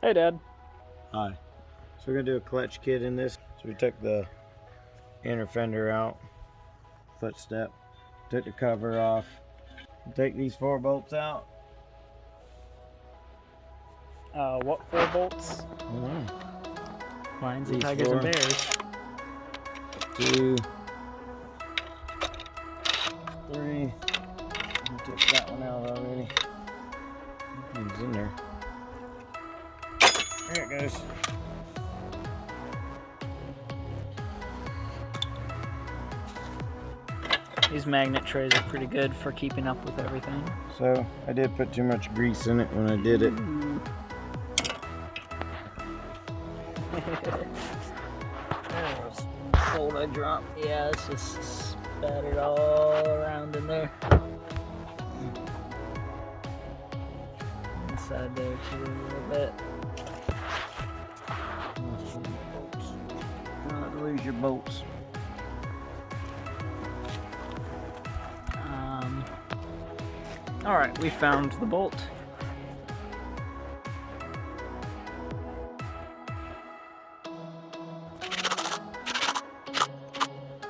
Hey, Dad. Hi. So we're gonna do a clutch kit in this. So we took the inner fender out, footstep, took the cover off. Take these 4 bolts out. What 4 bolts? Lions and tigers and bears. 2, 3. I took that one out already. It's in there. There it goes. These magnet trays are pretty good for keeping up with everything. So I did put too much grease in it when I did it. That was cold I dropped. Yeah, it's just spattered all around in there. Inside there too, a little bit. Try not to lose your bolts. All right, we found the bolt.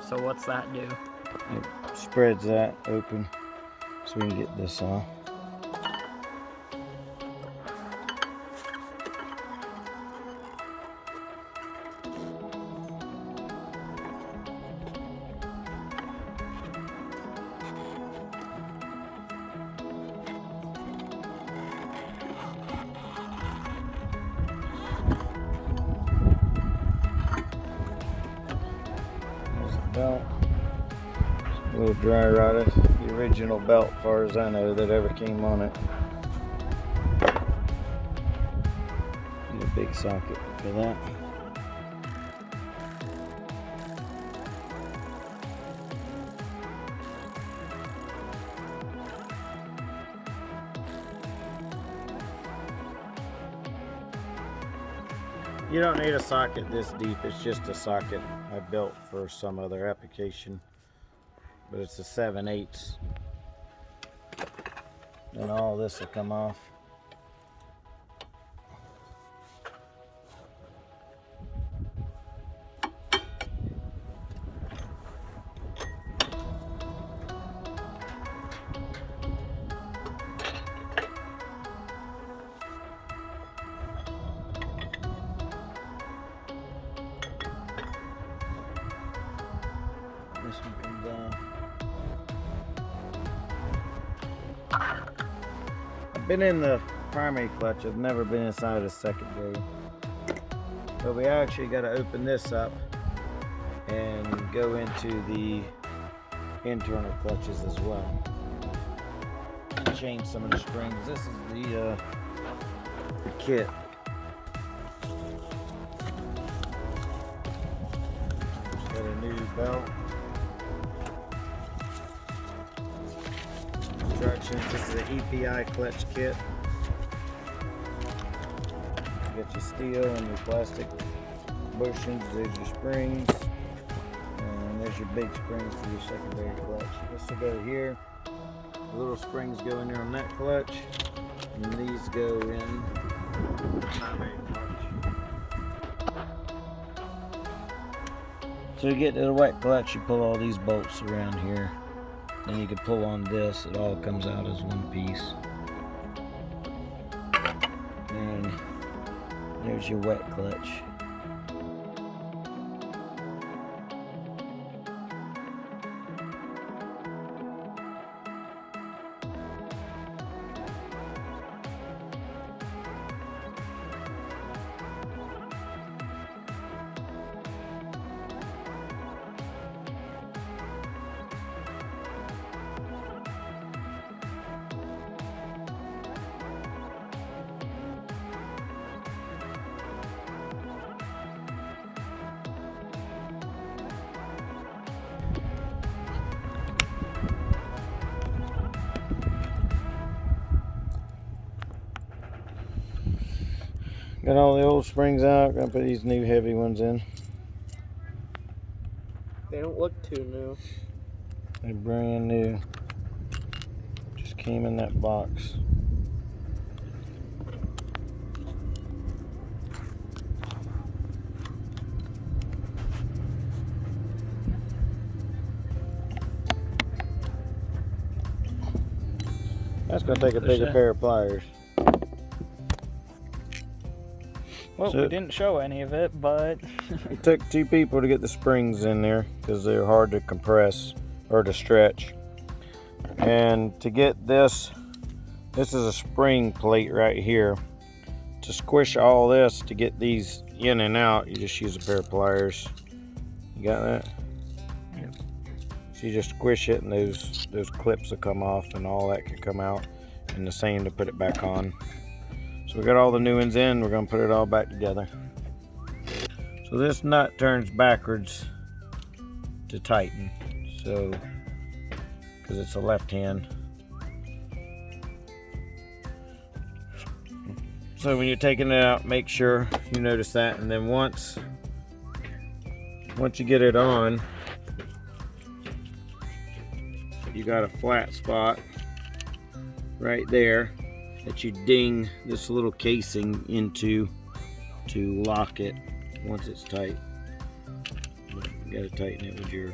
So what's that do? It spreads that open so we can get this off. Belt, a little dry rotted, the original belt, as far as I know, that ever came on it. Need a big socket for that. You don't need a socket this deep, it's just a socket I built for some other application, but it's a 7/8. Then all this will come off. This one comes off. I've been in the primary clutch, I've never been inside the secondary. But we actually got to open this up and go into the internal clutches as well. Change some of the springs. This is the kit. Got a new belt. Instructions. This is an EPI clutch kit. You got your steel and your plastic bushings. There's your springs. And there's your big springs for your secondary clutch. This will go here. The little springs go in there on that clutch. And these go in the primary clutch. So to get to the wet clutch, you pull all these bolts around here. Then you can pull on this, it all comes out as one piece. And there's your wet clutch. Got all the old springs out, gonna put these new heavy ones in. They don't look too new. They're brand new. Just came in that box. That's gonna take a bigger pair of pliers. Well, So- we didn't show any of it, but It took 2 people to get the springs in there because they're hard to compress or to stretch. And to get this is a spring plate right here. To squish all this to get these in and out, you just use a pair of pliers. You got that? Yep. So you just squish it and those clips will come off and all that can come out. And the same to put it back on. So we got all the new ones in, we're gonna put it all back together. So this nut turns backwards to tighten. So, because it's a left hand. So when you're taking it out, make sure you notice that, and then once you get it on, you got a flat spot right there that you ding this little casing into to lock it once it's tight. You gotta tighten it with your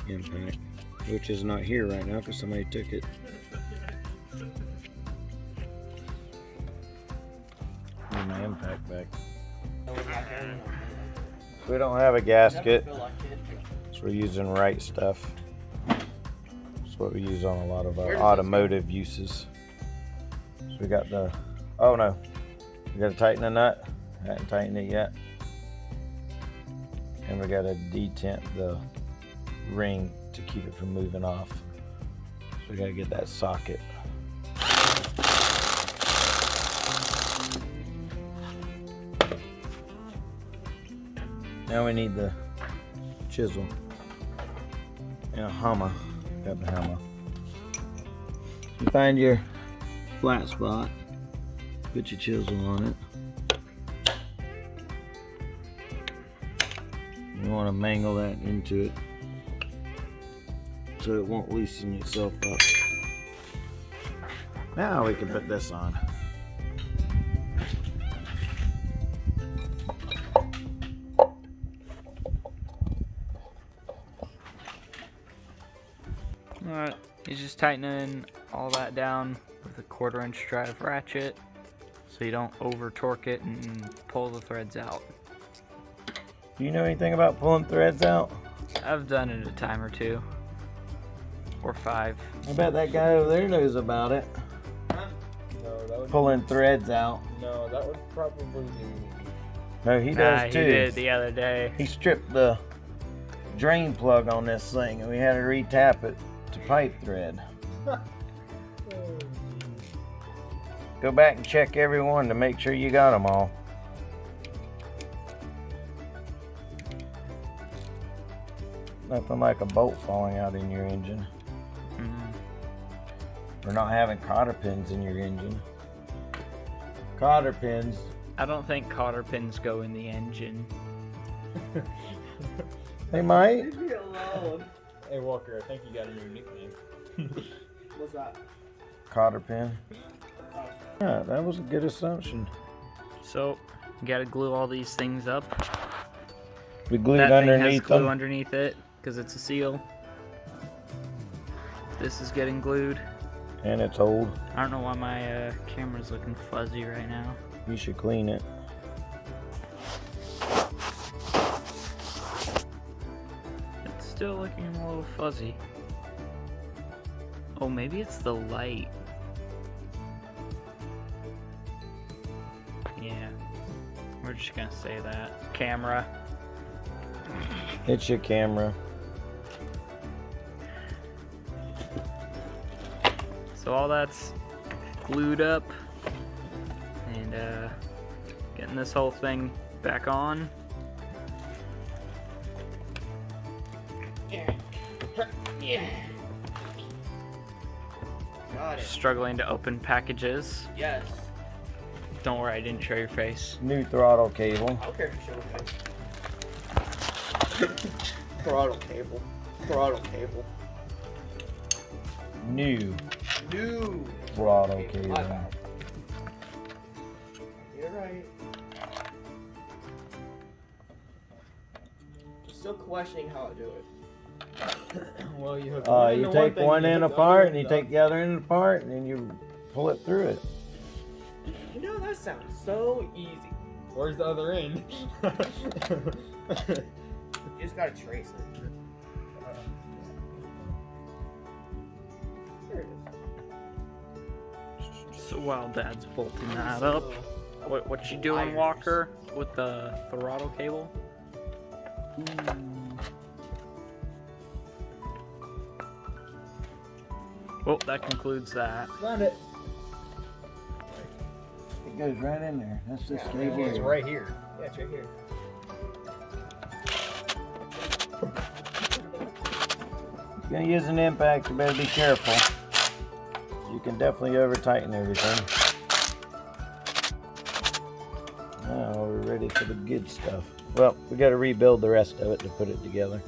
impact, which is not here right now because somebody took it. Need my impact back. We don't have a gasket, so we're using right stuff. That's what we use on a lot of our automotive uses. So we got the, oh no, we got to tighten the nut. I haven't tightened it yet. And we got to detent the ring to keep it from moving off. So we got to get that socket. Now we need the chisel and a hammer. Got the hammer. You find your flat spot, put your chisel on it. You want to mangle that into it so it won't loosen itself up. Now we can put this on. alright, he's just tightening all that down with a 1/4-inch drive ratchet so you don't over torque it and pull the threads out. Do you know anything about pulling threads out? I've done it a time or 2 or 5. I bet that guy over there knows about it. No, that would Pulling threads out. No, that would probably be. No, he does too. He did the other day. He stripped the drain plug on this thing and we had to re-tap it to pipe thread. Go back and check every one to make sure you got them all. Nothing like a bolt falling out in your engine. Or not having cotter pins in your engine. Cotter pins. I don't think cotter pins go in the engine. They might. Leave me alone. Hey Walker, I think you got a new nickname. What's that? Cotter pin. Yeah, that was a good assumption. So, you gotta glue all these things up. We glued That thing has underneath glue them. underneath it because it's a seal. This is getting glued. And it's old. I don't know why my camera's looking fuzzy right now. You should clean it. It's still looking a little fuzzy. Oh, maybe it's the light. Yeah, we're just gonna say that. Camera. It's your camera. So all that's glued up and getting this whole thing back on. Yeah. Got it. Struggling to open packages. Yes. Don't worry, I didn't show your face. New throttle cable. I don't care if you show me. Throttle cable. Throttle cable. New New. throttle My cable. bad. You're right. Still questioning how I do it. Well, you hook one You into take thing, one you end hook the other apart, and you end take up. the other end apart, and then you pull it through it. You know, that sounds so easy. Where's the other end? You just gotta trace it. There it is. So while Dad's bolting that up, what you doing, Walker, with the throttle cable? Well, that concludes that. Found it. It goes right in there. That's this Yeah, cable. It's right here. Yeah, it's right here. If you're gonna use an impact, you better be careful. You can definitely over tighten everything. Now we're ready for the good stuff. Well, we got to rebuild the rest of it to put it together.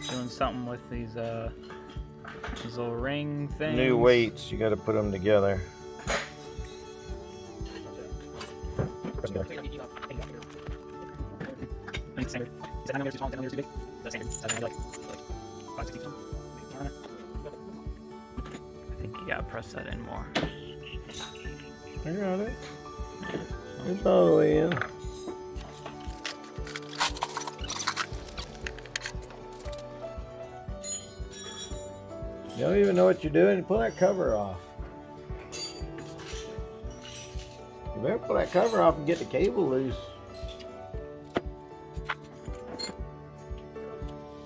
Doing something with these little ring things. New weights, you got to put them together. I think you gotta press that in more. I got it. It's all the way in. You don't even know what you're doing. Pull that cover off. You better pull that cover off and get the cable loose.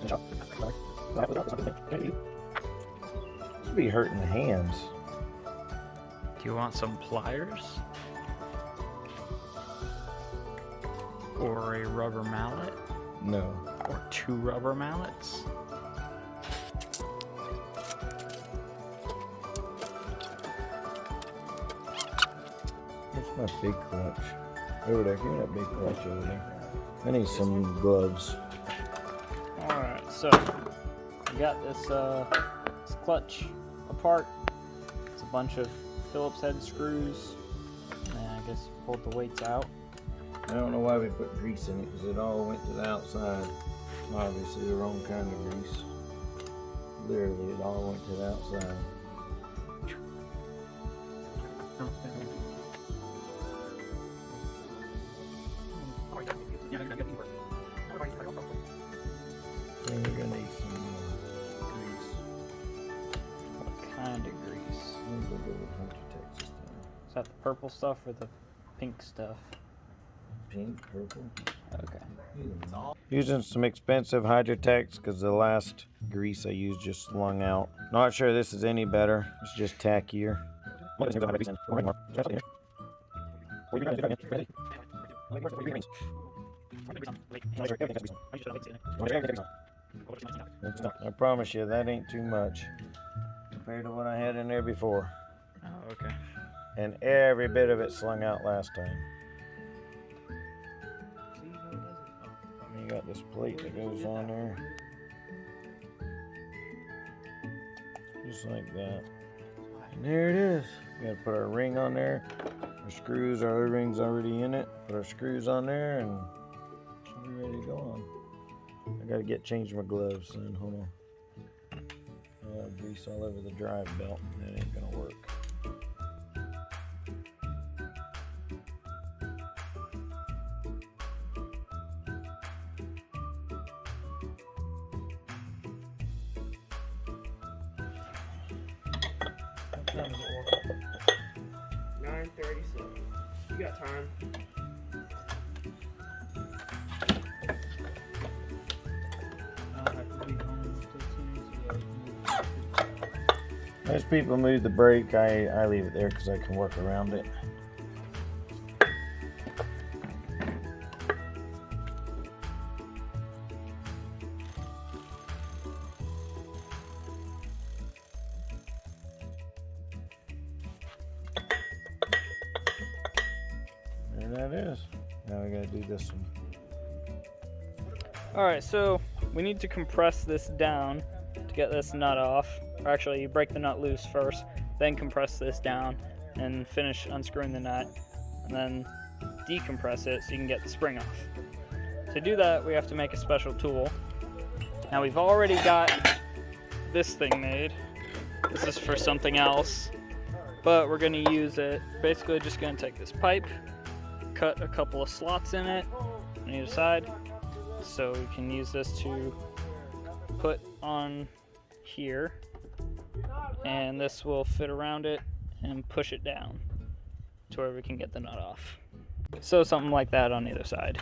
This be hurting the hands. Do you want some pliers? Or a rubber mallet? No. Or 2 rubber mallets? Where's my big clutch? Over there. Give me that big clutch over there. I need some gloves. Alright, so we got this clutch apart. It's a bunch of Phillips head screws. And I guess pulled the weights out. I don't know why we put grease in it, because it all went to the outside. Obviously the wrong kind of grease. Literally, it all went to the outside. And we're gonna need some grease. What kind of grease? I'm gonna go with Hunter Texas time. Is that the purple stuff or the pink stuff? Pink, purple. Okay. Using some expensive Hydrotex because the last grease I used just slung out. Not sure this is any better. It's just tackier. I promise you that ain't too much compared to what I had in there before. Oh, okay. And every bit of it slung out last time. You got this plate that goes on there. Just like that. And there it is. We gotta put our ring on there. Our screws, our other ring's already in it. Put our screws on there and we're ready to go on. I gotta change my gloves soon. Hold on. I got grease all over the drive belt. That ain't gonna work. What time is it, Walker? 9:37. You got time. Most people move the brake. I leave it there because I can work around it. There that is. Now we gotta do this one. Alright, so we need to compress this down to get this nut off. Or actually, you break the nut loose first, then compress this down, and finish unscrewing the nut, and then decompress it so you can get the spring off. To do that, we have to make a special tool. Now we've already got this thing made. This is for something else, but we're gonna use it. Basically just gonna take this pipe, cut a couple of slots in it on either side, so we can use this to put on here, and this will fit around it and push it down to where we can get the nut off. So something like that on either side.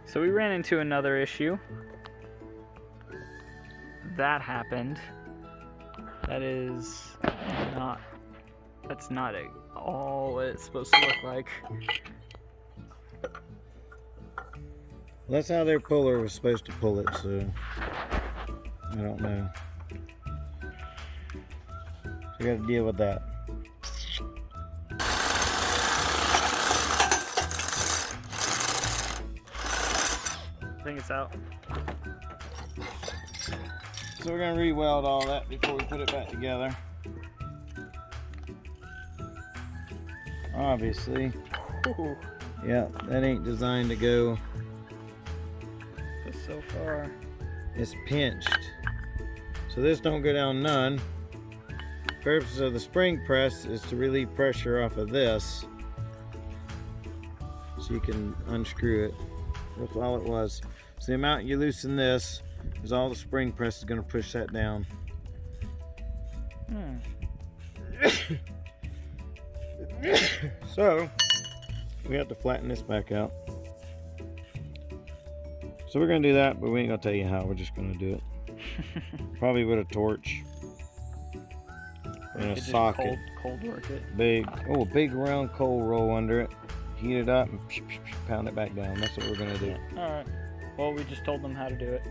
So we ran into another issue. That happened. That's not at all what it's supposed to look like. That's how their puller was supposed to pull it, so I don't know. So I got to deal with that. I think it's out. So we're gonna re-weld all that before we put it back together. Obviously. Ooh, Yeah, that ain't designed to go. just so far. It's pinched. So this don't go down none. The purpose of the spring press is to relieve pressure off of this, so you can unscrew it. That's all it was. So the amount you loosen this is all the spring press is going to push that down. So we have to flatten this back out. So we're going to do that, but we ain't going to tell you how. We're just going to do it. Probably with a torch and a Just socket. cold work it. Big round coal roll under it. Heat it up and pound it back down. That's what we're going to do. All right. Well, we just told them how to do it.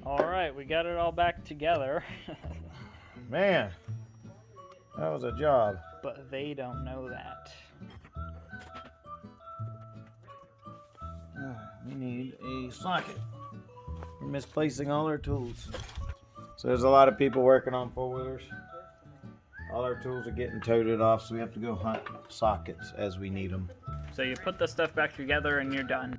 All right, we got it all back together, Man, that was a job. but they don't know that. We need a socket. We're misplacing all our tools. So there's a lot of people working on four-wheelers. All our tools are getting toted off, so we have to go hunt sockets as we need them. So you put the stuff back together and you're done.